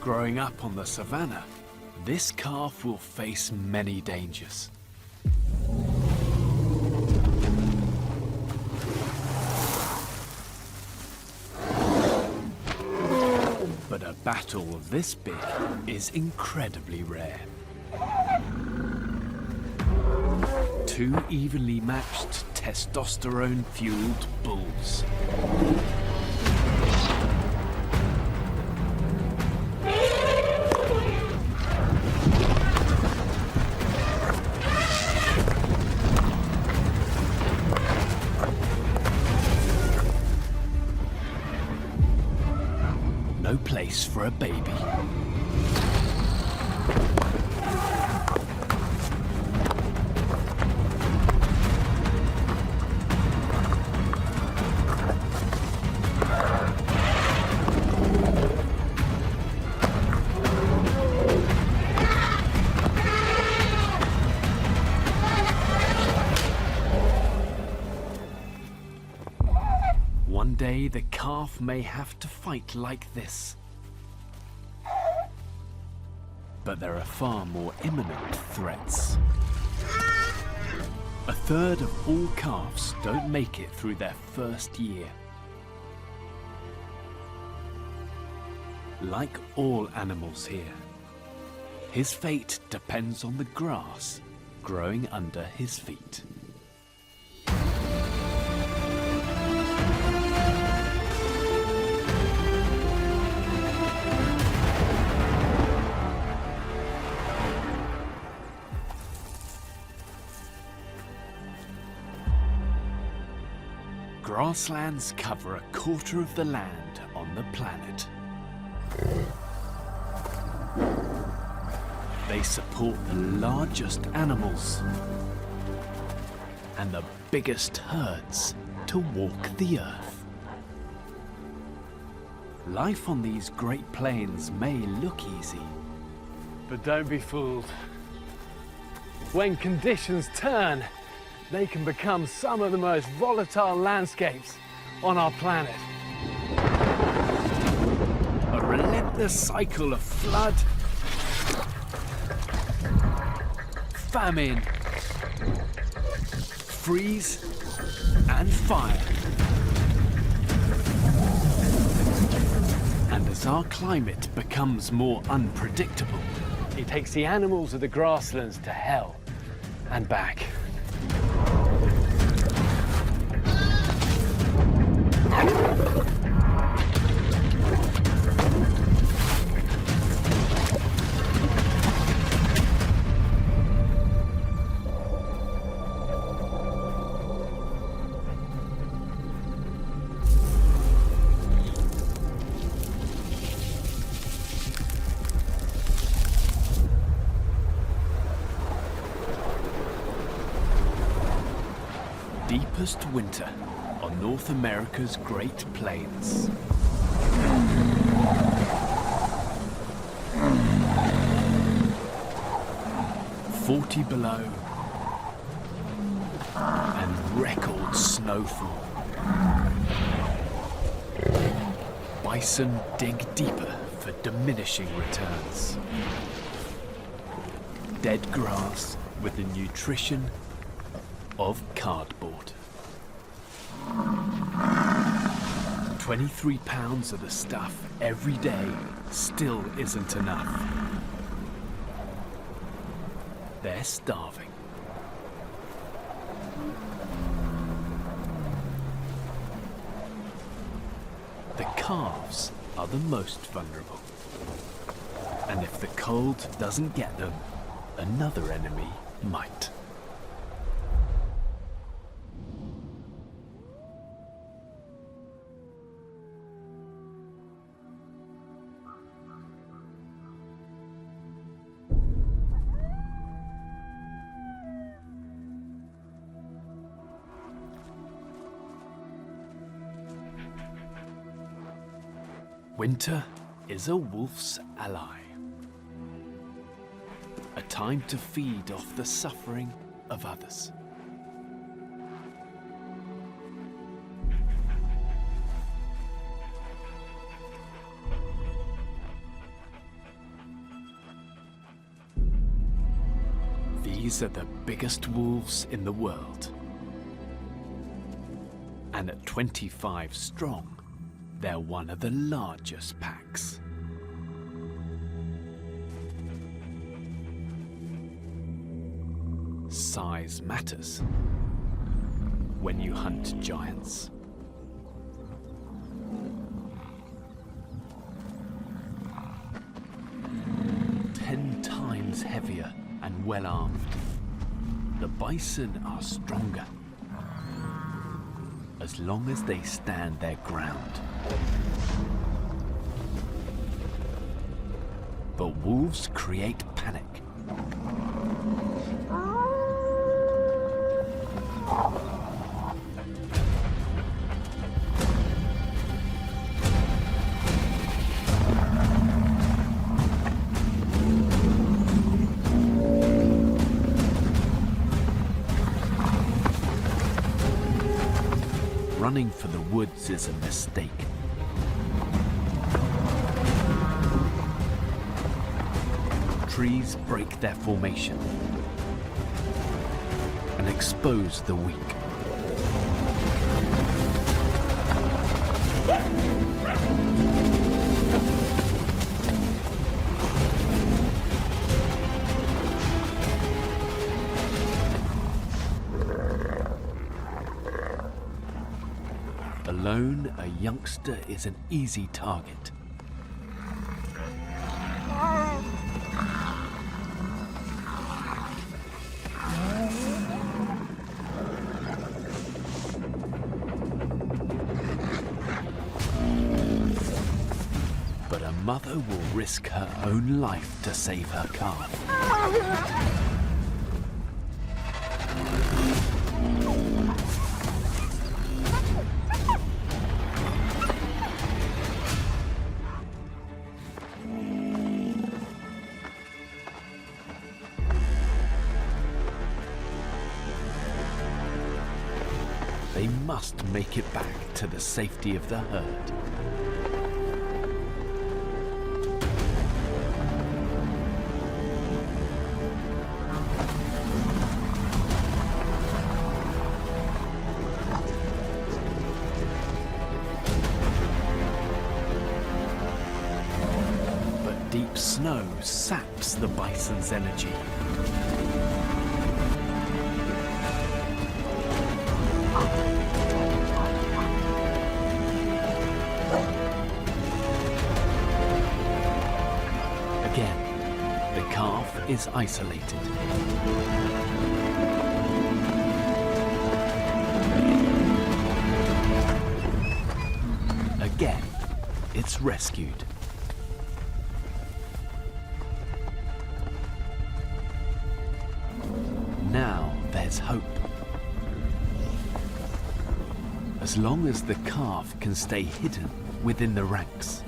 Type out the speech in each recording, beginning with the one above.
Growing up on the savannah, this calf will face many dangers. But a battle this big is incredibly rare. Two evenly matched, testosterone-fueled bulls. No place for a baby. One day the calf may have to fight like this. But there are far more imminent threats. A third of all calves don't make it through their first year. Like all animals here, his fate depends on the grass growing under his feet. Grasslands cover a quarter of the land on the planet. They support the largest animals and the biggest herds to walk the earth. Life on these Great Plains may look easy, but don't be fooled. When conditions turn, they can become some of the most volatile landscapes on our planet. A relentless cycle of flood, famine, freeze, and fire. And as our climate becomes more unpredictable, it takes the animals of the grasslands to hell and back. Deepest winter on North America's Great Plains. "40 below and record snowfall. Bison dig deeper for diminishing returns. Dead grass with the nutrition of cardboard. 23 pounds of the stuff every day still isn't enough. They're starving. The calves are the most vulnerable. And if the cold doesn't get them, another enemy might. Winter is a wolf's ally. A time to feed off the suffering of others. These are the biggest wolves in the world. And at 25 strong, they're one of the largest packs. Size matters when you hunt giants. Heavier and well armed. The bison are stronger as long as they stand their ground. But wolves create panic. Running for the woods is a mistake. Trees break their formation and expose the weak. Alone, a youngster is an easy target. But a mother will risk her own life to save her calf. They must make it back to the safety of the herd. But deep snow saps the bison's energy. Again, the calf is isolated. Again, it's rescued. Now there's hope. As long as the calf can stay hidden within the ranks.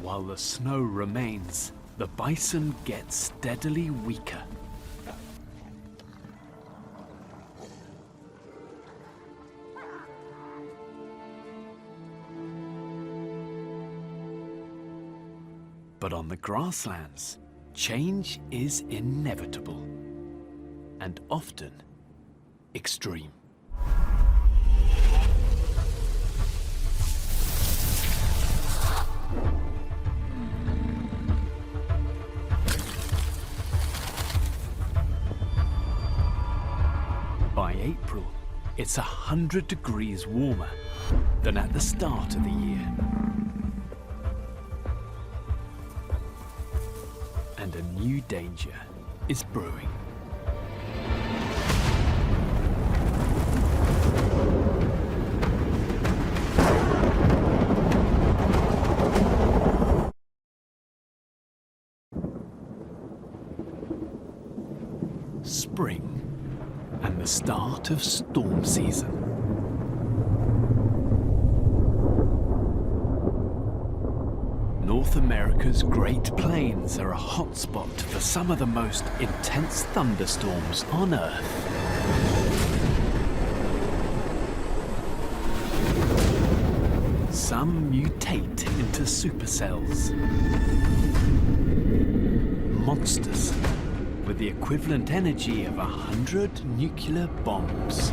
While the snow remains, the bison gets steadily weaker. But on the grasslands, Change is inevitable and often extreme. By April, it's 100 degrees warmer than at the start of the year. And a new danger is brewing. Spring and the start of storm season. North America's Great Plains are a hotspot for some of the most intense thunderstorms on Earth. Some mutate into supercells. Monsters with the equivalent energy of 100 nuclear bombs.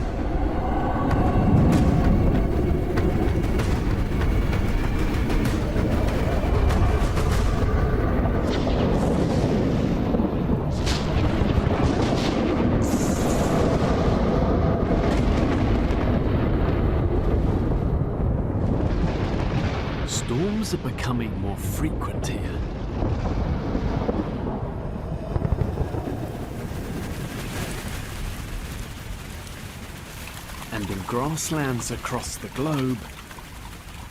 Storms are becoming more frequent here. And in grasslands across the globe,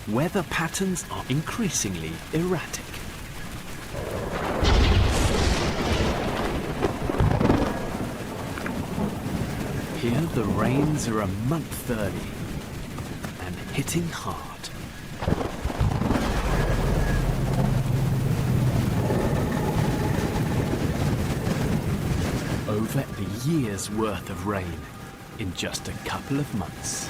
weather patterns are increasingly erratic. Here the rains are a month early and hitting hard. Over a year's worth of rain in just a couple of months.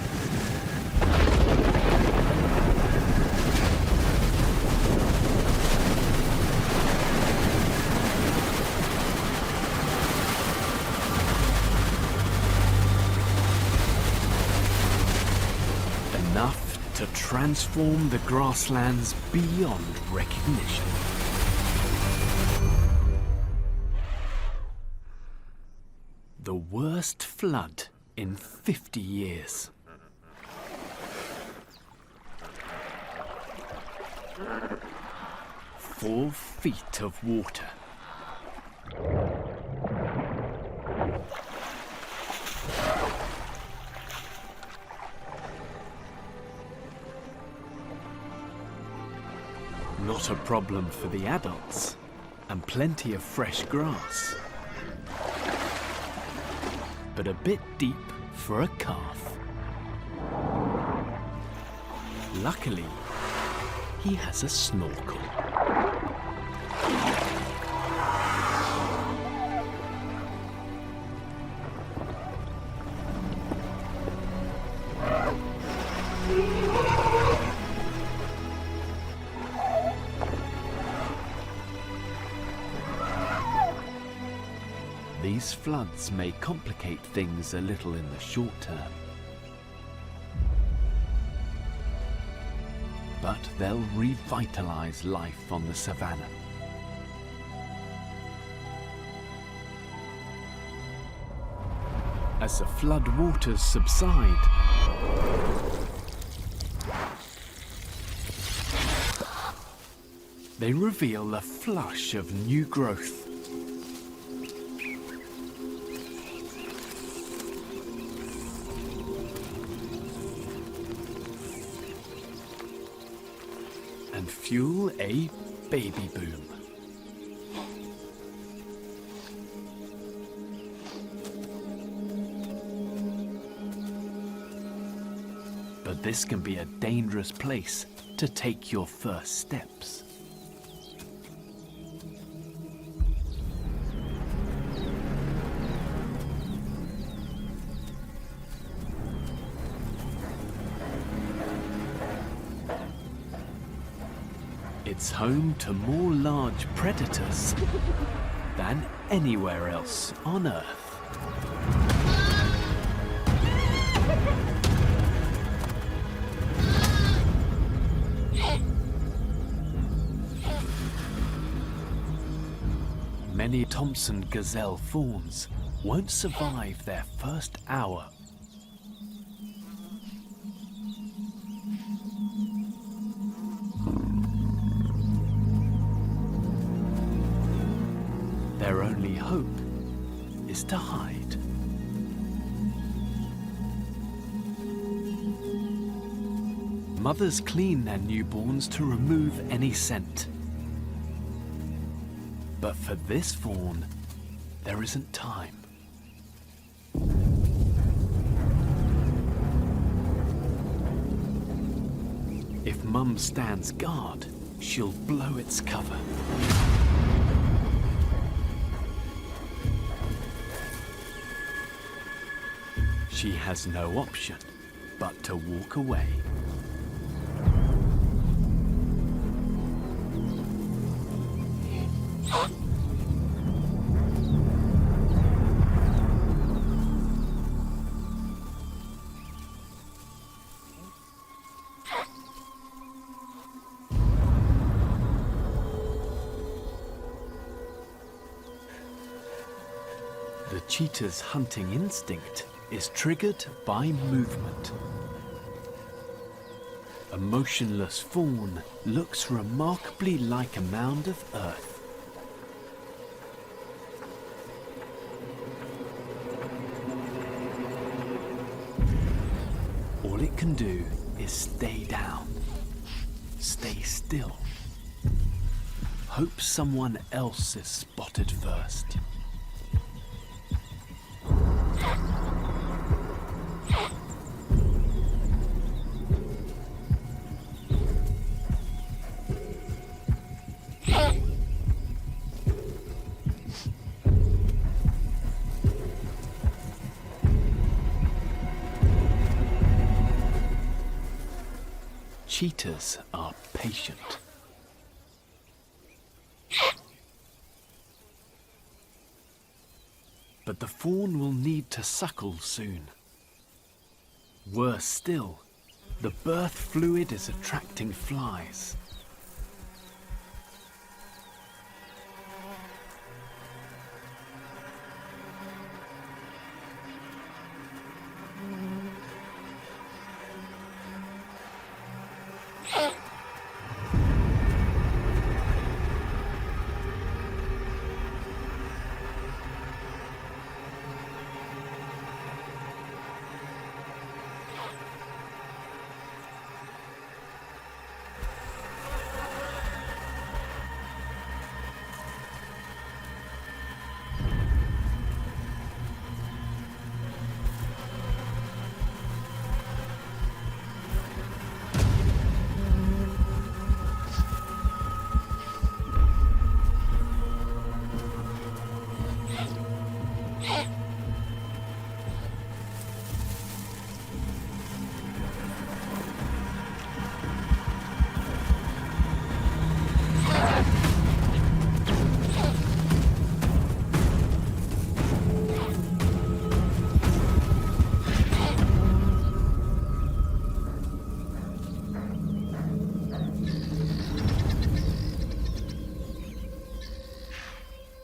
Enough to transform the grasslands beyond recognition. The worst flood in 50 years. Four feet of water. Not a problem for the adults, and plenty of fresh grass. But a bit deep for a calf. Luckily, he has a snorkel. These floods may complicate things a little in the short term, but they'll revitalize life on the savannah. As the flood waters subside, they reveal a flush of new growth. And fuel a baby boom. But this can be a dangerous place to take your first steps. It's home to more large predators than anywhere else on Earth. Many Thompson gazelle fawns won't survive their first hour. Their only hope is to hide. Mothers clean their newborns to remove any scent. But for this fawn, there isn't time. If Mum stands guard, she'll blow its cover. She has no option but to walk away. The cheetah's hunting instinct is triggered by movement. A motionless fawn looks remarkably like a mound of earth. All it can do is stay down, stay still, hope someone else is spotted first. Cheetahs are patient. But the fawn will need to suckle soon. Worse still, the birth fluid is attracting flies.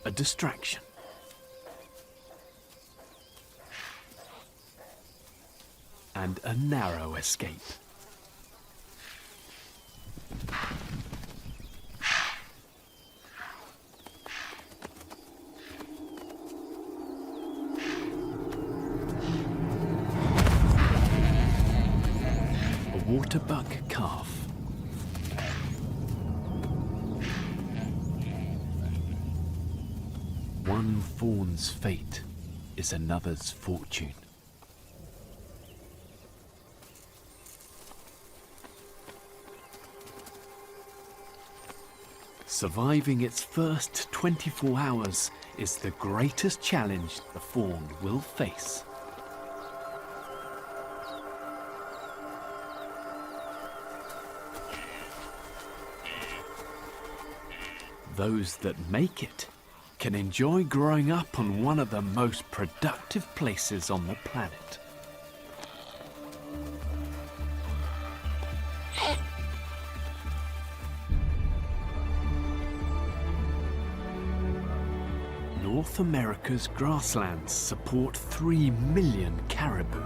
A distraction. And a narrow escape. A waterbuck calf. One fawn's fate is another's fortune. Surviving its first 24 hours is the greatest challenge the fawn will face. Those that make it can enjoy growing up on one of the most productive places on the planet. North America's grasslands support 3 million caribou.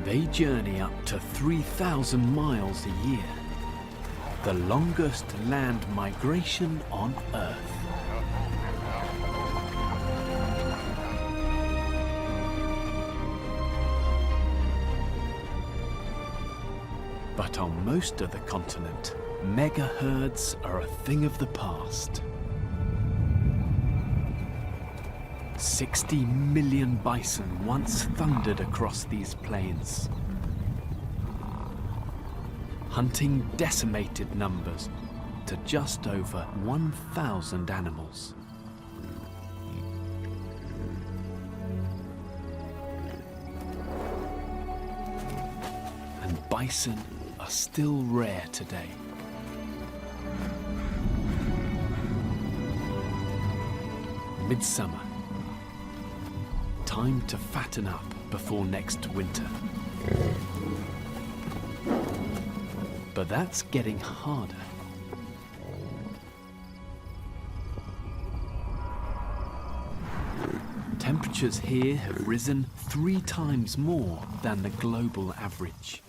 They journey up to 3,000 miles a year, the longest land migration on Earth. But on most of the continent, mega herds are a thing of the past. 60 million bison once thundered across these plains. Hunting decimated numbers to just over 1,000 animals. And bison are still rare today. Midsummer. Time to fatten up before next winter. But that's getting harder. Temperatures here have risen 3 times more than the global average.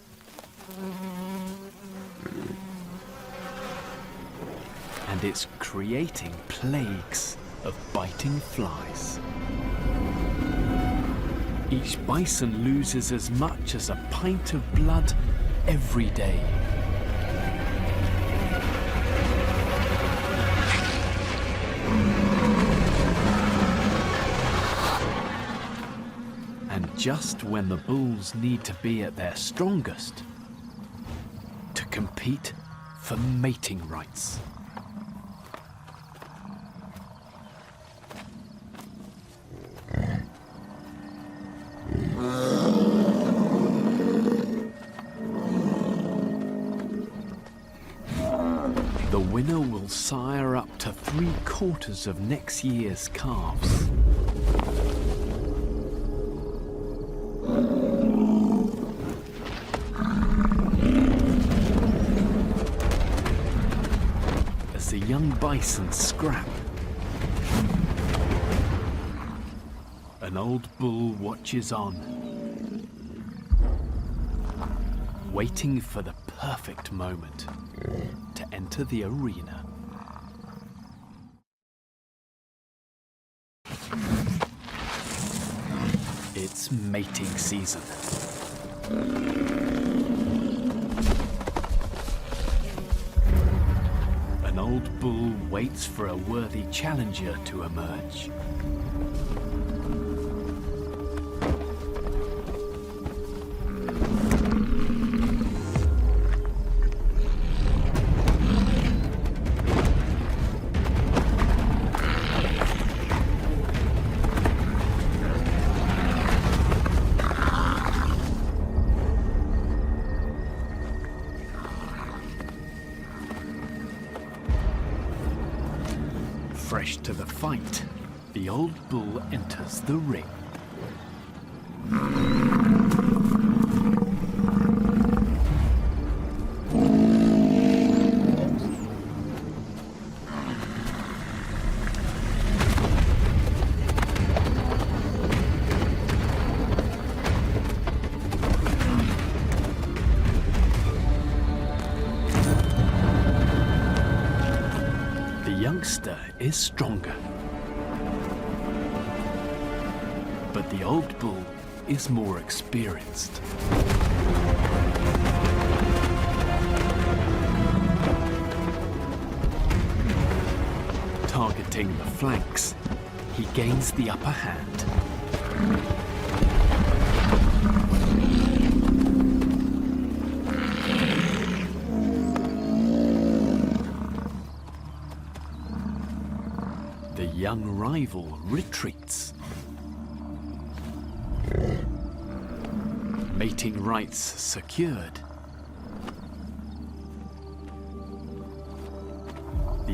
And it's creating plagues of biting flies. Each bison loses as much as a pint of blood every day. And just when the bulls need to be at their strongest, to compete for mating rights. The winner will sire up to 3/4 of next year's calves. As the young bison scrap, an old bull watches on, waiting for the perfect moment to enter the arena. It's mating season. An old bull waits for a worthy challenger to emerge. Fresh to the fight, the old bull enters the ring. Youngster is stronger, but the old bull is more experienced. Targeting the flanks, he gains the upper hand. The young rival retreats. Mating rights secured.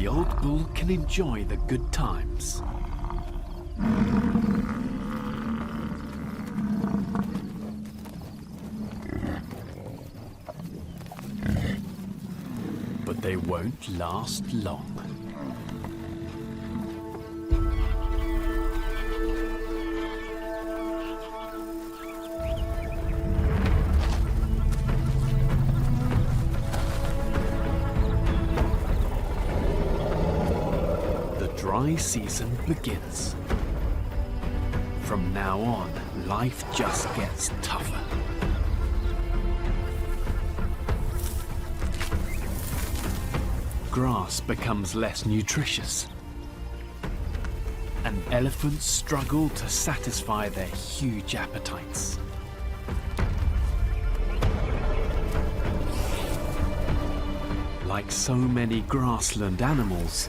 the old bull can enjoy the good times. But they won't last long. Dry season begins. From now on, life just gets tougher. Grass becomes less nutritious, and elephants struggle to satisfy their huge appetites. Like so many grassland animals,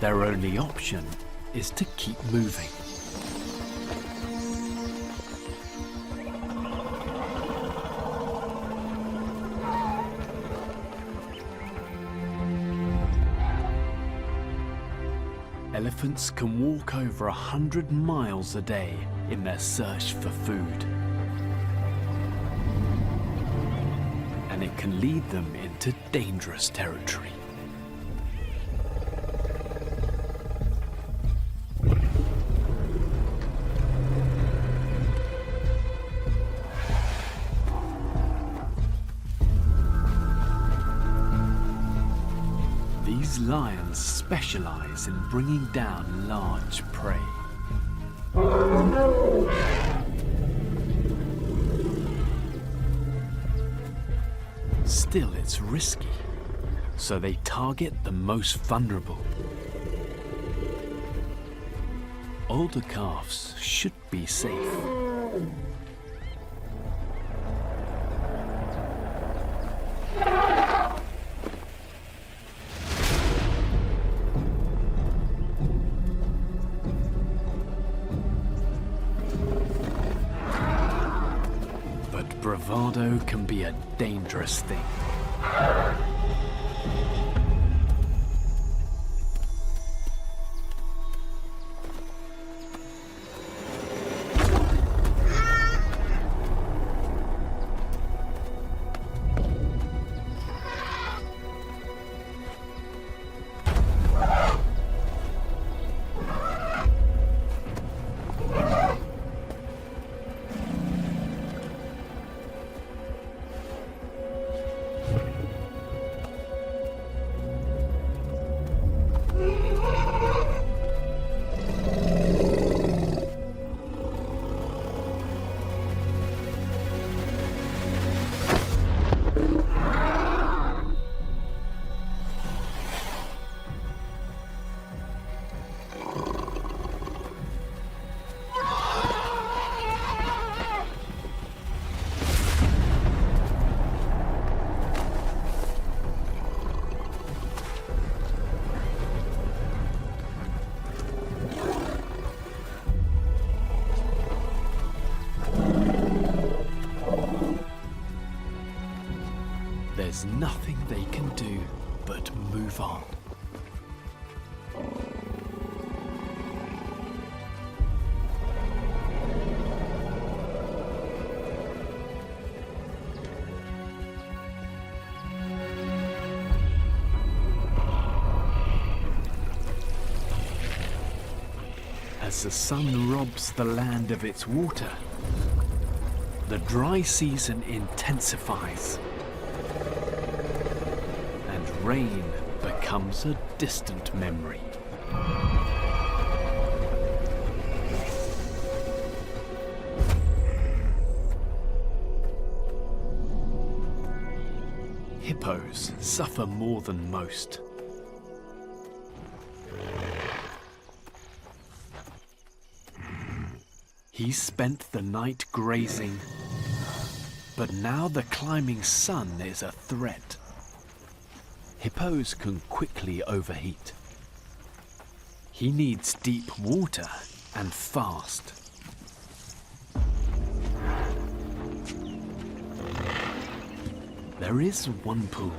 their only option is to keep moving. Elephants can walk over 100 miles a day in their search for food. And it can lead them into dangerous territory. These lions specialize in bringing down large prey. Still, it's risky, so they target the most vulnerable. Older calves should be safe. Bravado can be a dangerous thing. There's nothing they can do but move on. As the sun robs the land of its water, the dry season intensifies. Rain becomes a distant memory. Hippos suffer more than most. He spent the night grazing, but now the climbing sun is a threat. Hippos can quickly overheat. He needs deep water and fast. There is one pool.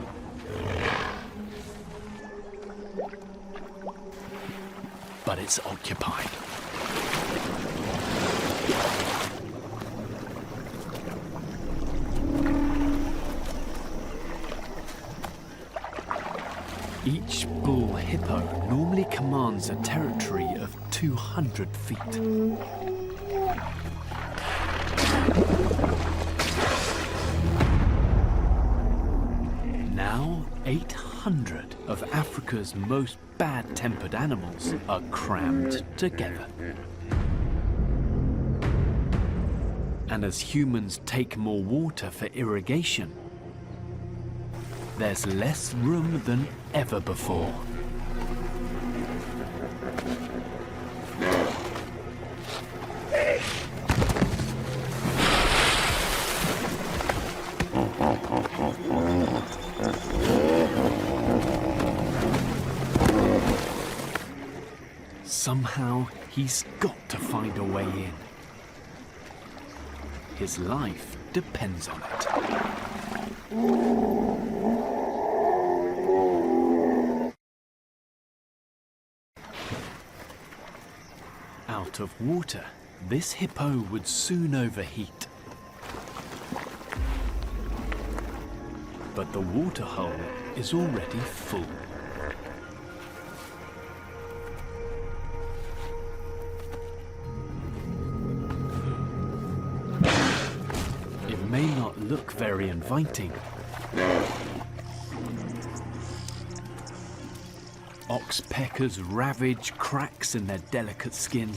but it's occupied. Each bull hippo normally commands a territory of 200 feet. Now, 800 of Africa's most bad-tempered animals are crammed together. And as humans take more water for irrigation, there's less room than ever before. Somehow, he's got to find a way in. His life depends on it. Out of water, this hippo would soon overheat. But the water hole is already full. It may not look very inviting. Oxpeckers ravage cracks in their delicate skin.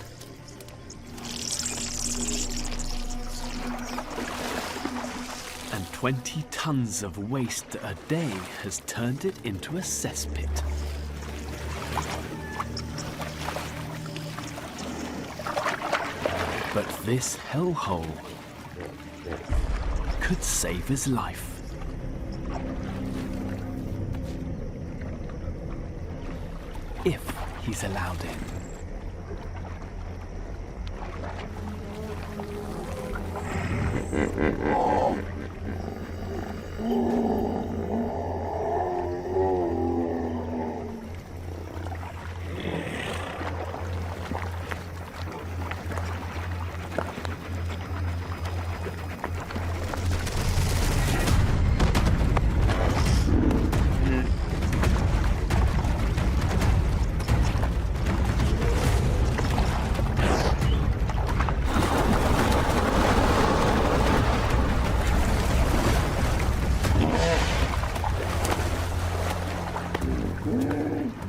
And 20 tons of waste a day has turned it into a cesspit. But this hellhole could save his life. If he's allowed in.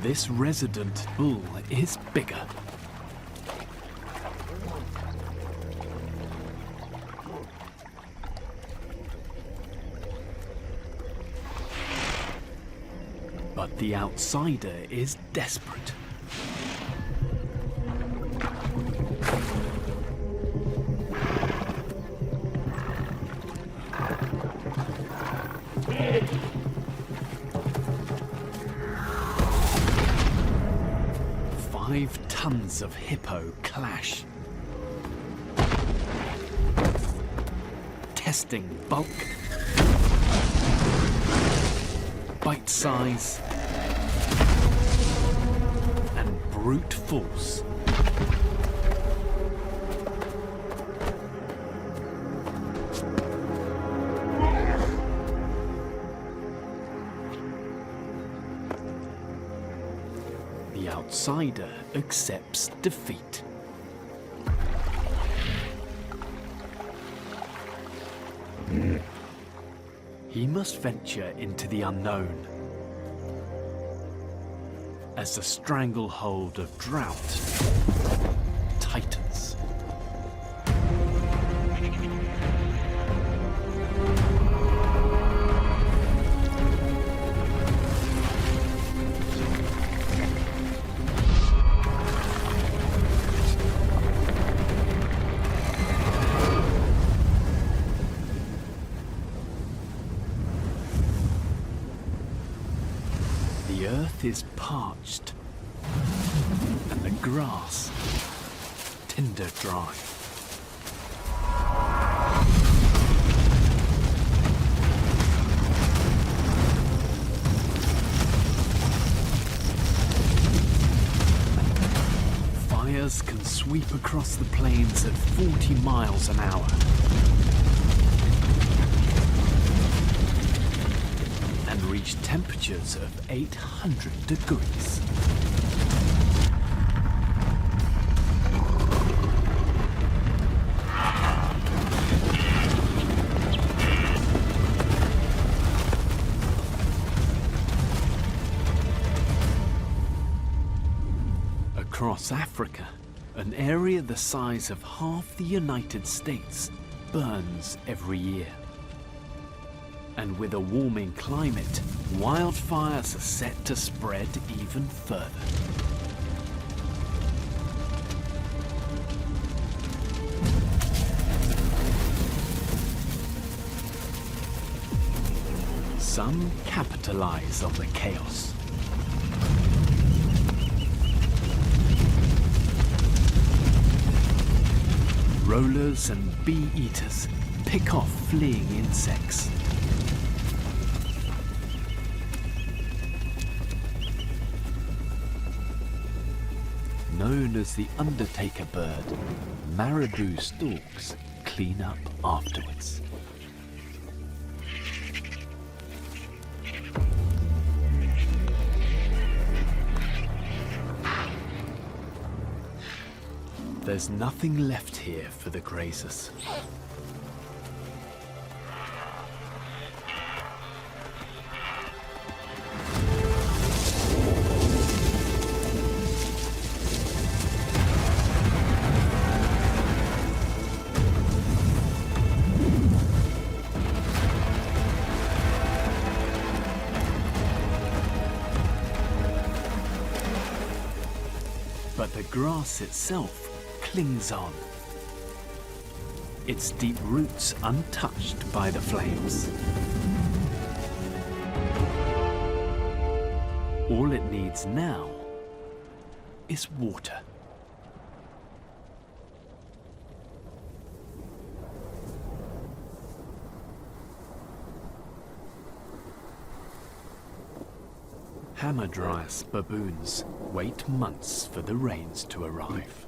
This resident bull is bigger. But the outsider is desperate. Tons of hippo clash, testing bulk, bite size, and brute force. The outsider accepts defeat. He must venture into the unknown as the stranglehold of drought tightens. The earth is parched, and the grass tinder dry. Fires can sweep across the plains at 40 miles an hour. And reach temperatures of 800 degrees. Across Africa, an area the size of half the United States burns every year. And with a warming climate, wildfires are set to spread even further. Some capitalize on the chaos. Rollers and bee-eaters pick off fleeing insects. Known as the Undertaker bird, marabou storks clean up afterwards. There's nothing left here for the grazers. But the grass itself clings on, its deep roots untouched by the flames. All it needs now is water. Hamadryas baboons wait months for the rains to arrive.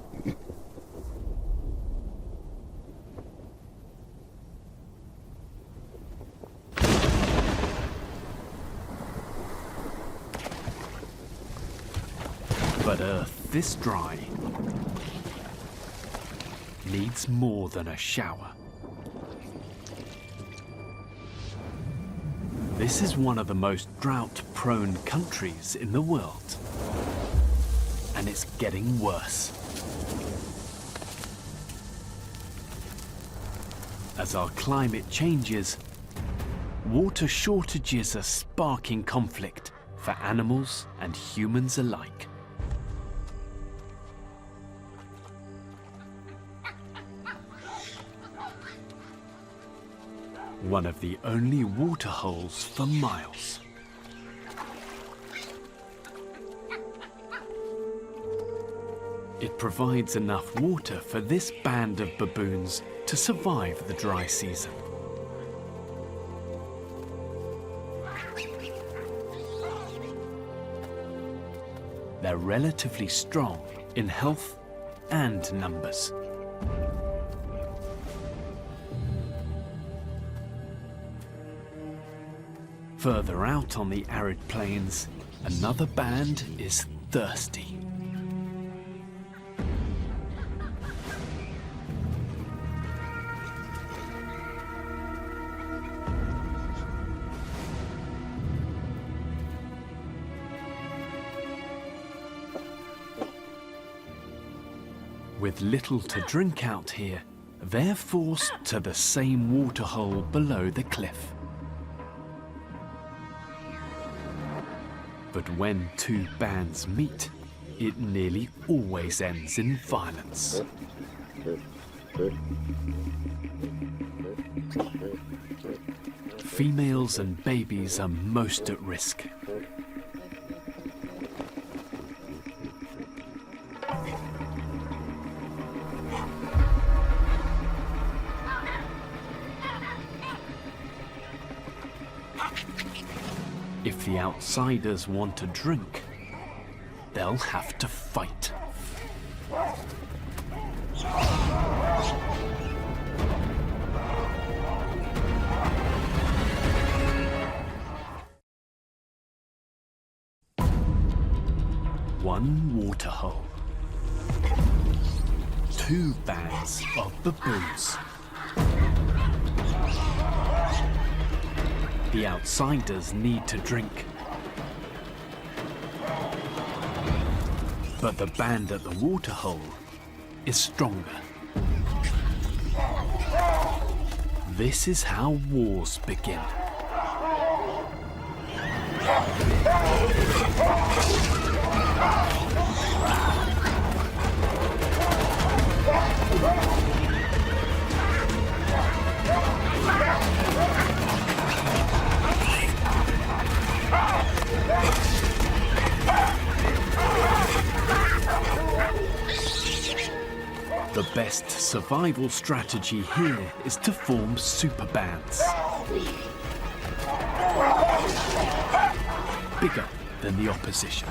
But Earth this dry needs more than a shower. This is one of the most drought-prone countries in the world, and it's getting worse. As our climate changes, water shortages are sparking conflict for animals and humans alike. One of the only water holes for miles. It provides enough water for this band of baboons to survive the dry season. They're relatively strong in health and numbers. Further out on the arid plains, another band is thirsty. With little to drink out here, they're forced to the same waterhole below the cliff. But when two bands meet, it nearly always ends in violence. Females and babies are most at risk. If the outsiders want a drink, they'll have to fight. water hole. Two bands of baboons. The outsiders need to drink. But the band at the waterhole is stronger. This is how wars begin. The best survival strategy here is to form super bands. Bigger than the opposition.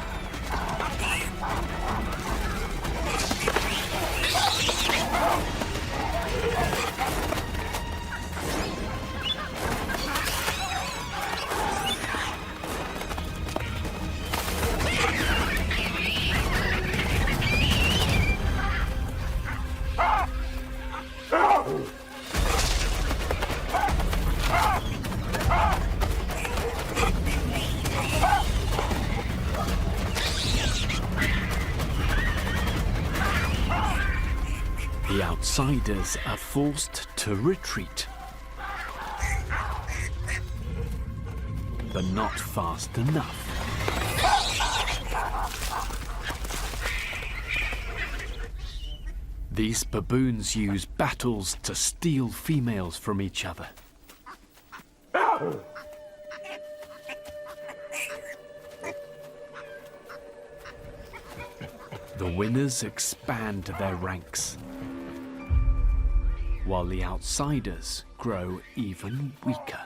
The outsiders are forced to retreat, but not fast enough. These baboons use battles to steal females from each other. The winners expand their ranks, while the outsiders grow even weaker.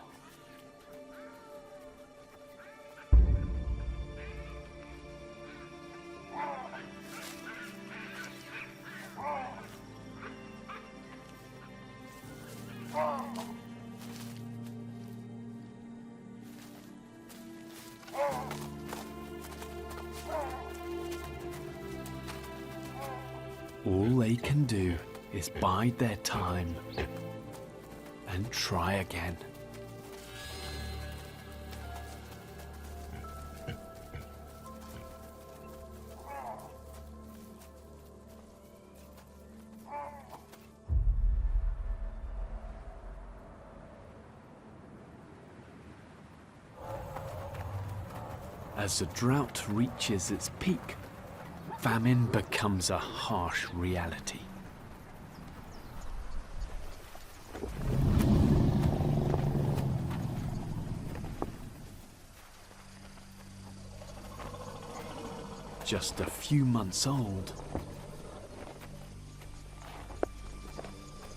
All they can do is bide their time and try again. As the drought reaches its peak, famine becomes a harsh reality. Just a few months old,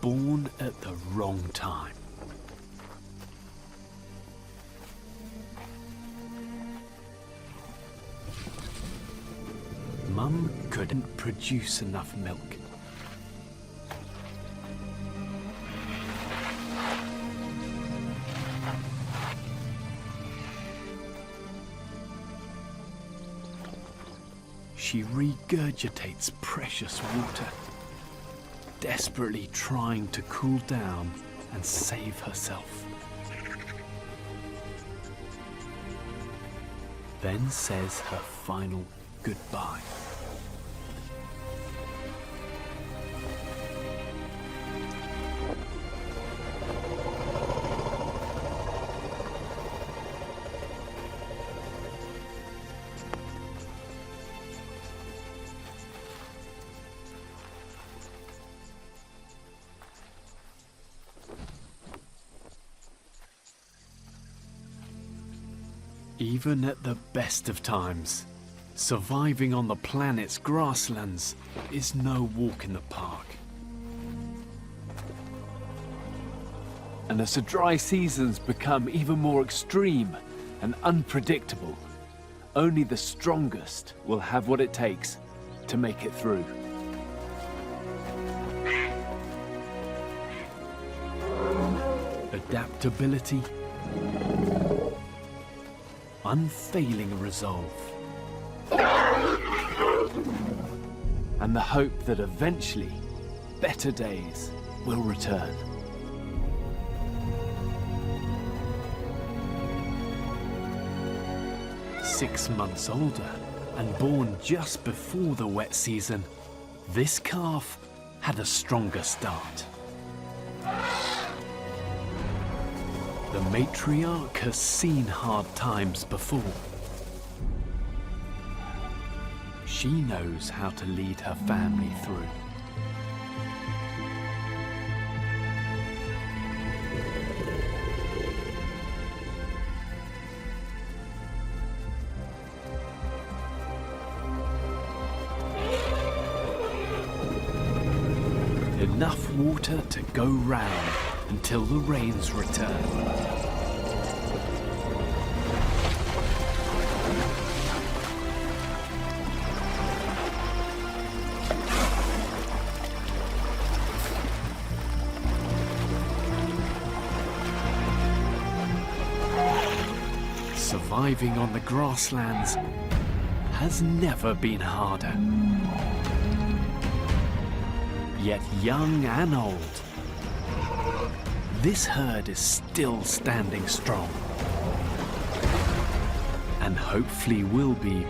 born at the wrong time. Mum couldn't produce enough milk. She regurgitates precious water, desperately trying to cool down and save herself. Then says her final goodbye. Even at the best of times, surviving on the planet's grasslands is no walk in the park. And as the dry seasons become even more extreme and unpredictable, only the strongest will have what it takes to make it through. Adaptability, unfailing resolve. and the hope that eventually better days will return. Six months older and born just before the wet season, this calf had a stronger start. The matriarch has seen hard times before. She knows how to lead her family through. Enough water to go round until the rains return. Surviving on the grasslands has never been harder. Yet young and old, this herd is still standing strong, and hopefully will be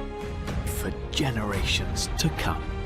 for generations to come.